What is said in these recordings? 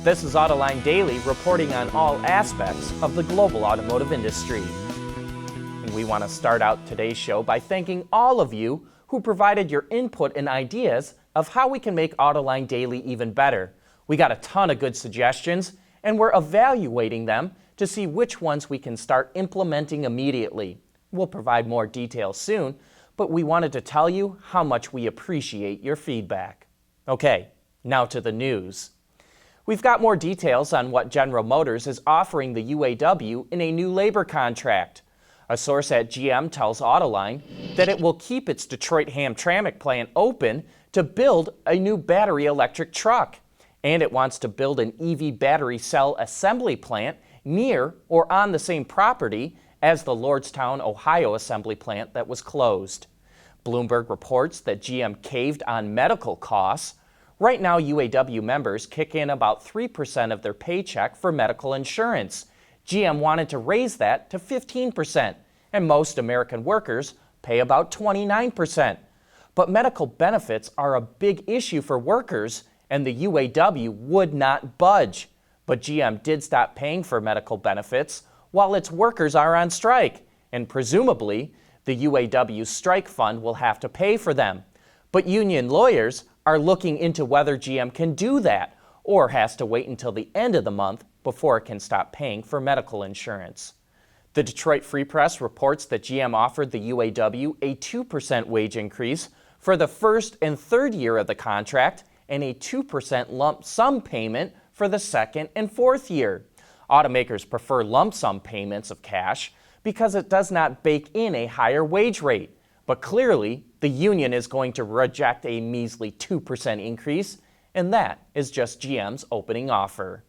This is Autoline Daily, reporting on all aspects of the global automotive industry. And we want to start out today's show by thanking all of you who provided your input and ideas of how we can make Autoline Daily even better. We got a ton of good suggestions, and we're evaluating them to see which ones we can start implementing immediately. We'll provide more details soon, but we wanted to tell you how much we appreciate your feedback. Okay, now to the news. We've got more details on what General Motors is offering the UAW in a new labor contract. A source at GM tells Autoline that it will keep its Detroit-Hamtramck plant open to build a new battery electric truck. And it wants to build an EV battery cell assembly plant near or on the same property as the Lordstown, Ohio assembly plant that was closed. Bloomberg reports that GM caved on medical costs. Right now, UAW members kick in about 3% of their paycheck for medical insurance. GM wanted to raise that to 15%, and most American workers pay about 29%. But medical benefits are a big issue for workers, and the UAW would not budge. But GM did stop paying for medical benefits while its workers are on strike, and presumably, the UAW strike fund will have to pay for them. But union lawyers are looking into whether GM can do that or has to wait until the end of the month before it can stop paying for medical insurance. The Detroit Free Press reports that GM offered the UAW a 2% wage increase for the first and third year of the contract and a 2% lump sum payment for the second and fourth year. Automakers prefer lump sum payments of cash because it does not bake in a higher wage rate. But clearly, the union is going to reject a measly 2% increase, and that is just GM's opening offer.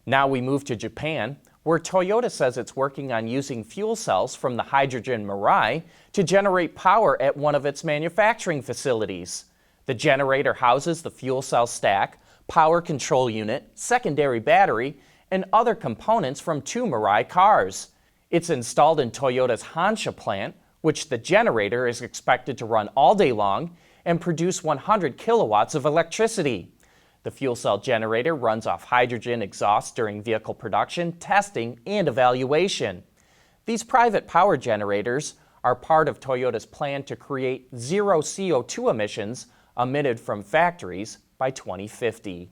Now we move to Japan, where Toyota says it's working on using fuel cells from the hydrogen Mirai to generate power at one of its manufacturing facilities. The generator houses the fuel cell stack, power control unit, secondary battery, and other components from 2 Mirai cars. It's installed in Toyota's Hansha plant, which the generator is expected to run all day long and produce 100 kilowatts of electricity. The fuel cell generator runs off hydrogen exhaust during vehicle production, testing, and evaluation. These private power generators are part of Toyota's plan to create zero CO2 emissions emitted from factories by 2050.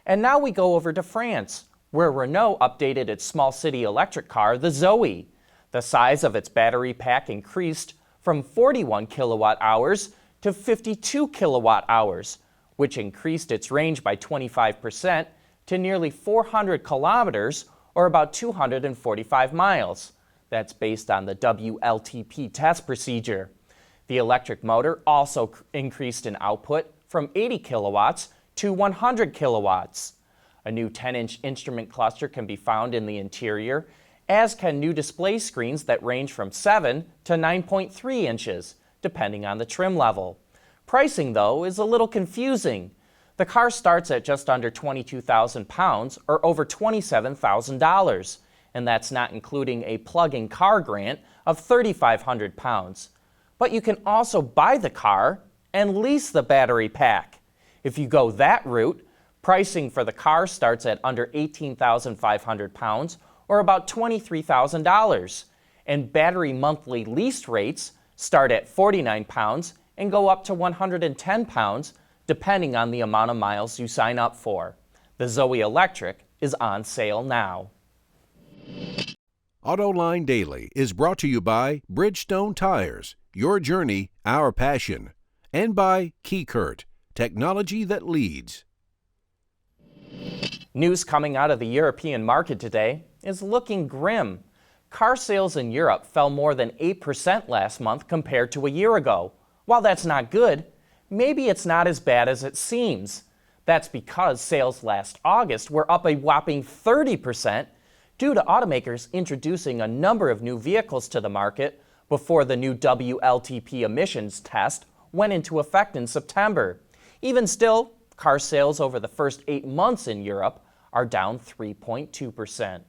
And now we go over to France, where Renault updated its small city electric car, the ZOE. The size of its battery pack increased from 41 kilowatt hours to 52 kilowatt hours, which increased its range by 25% to nearly 400 kilometers, or about 245 miles. That's based on the WLTP test procedure. The electric motor also increased in output from 80 kilowatts to 100 kilowatts. A new 10-inch instrument cluster can be found in the interior, as can new display screens that range from 7 to 9.3 inches, depending on the trim level. Pricing, though, is a little confusing. The car starts at just under 22,000 pounds, or over $27,000, and that's not including a plug-in car grant of 3,500 pounds. But you can also buy the car and lease the battery pack. If you go that route, pricing for the car starts at under 18,500 pounds, or about $23,000, and battery monthly lease rates start at 49 pounds and go up to 110 pounds, depending on the amount of miles you sign up for. The ZOE Electric is on sale now. Autoline Daily is brought to you by Bridgestone Tires, your journey, our passion, and by Keycurt, technology that leads. News coming out of the European market today is looking grim. Car sales in Europe fell more than 8% last month compared to a year ago. While that's not good, maybe it's not as bad as it seems. That's because sales last August were up a whopping 30% due to automakers introducing a number of new vehicles to the market before the new WLTP emissions test went into effect in September. Even still, car sales over the first 8 months in Europe are down 3.2%.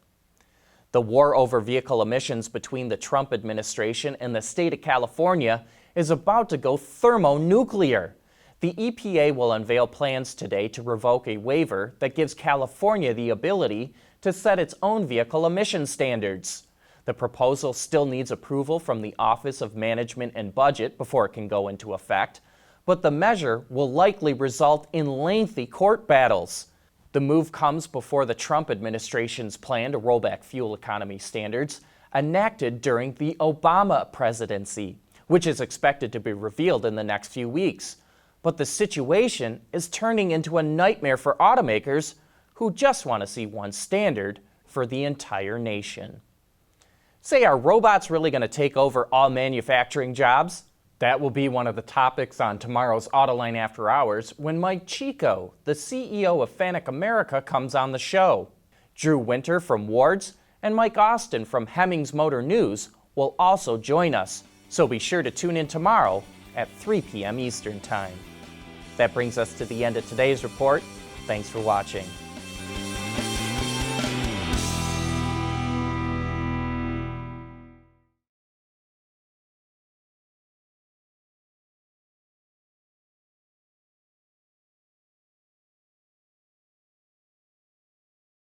The war over vehicle emissions between the Trump administration and the state of California is about to go thermonuclear. The EPA will unveil plans today to revoke a waiver that gives California the ability to set its own vehicle emission standards. The proposal still needs approval from the Office of Management and Budget before it can go into effect, but the measure will likely result in lengthy court battles. The move comes before the Trump administration's plan to roll back fuel economy standards enacted during the Obama presidency, which is expected to be revealed in the next few weeks. But the situation is turning into a nightmare for automakers who just want to see one standard for the entire nation. Say, are robots really going to take over all manufacturing jobs? That will be one of the topics on tomorrow's Autoline After Hours when Mike Chico, the CEO of Fanuc America, comes on the show. Drew Winter from Ward's and Mike Austin from Hemmings Motor News will also join us, so be sure to tune in tomorrow at 3 p.m. Eastern Time. That brings us to the end of today's report. Thanks for watching.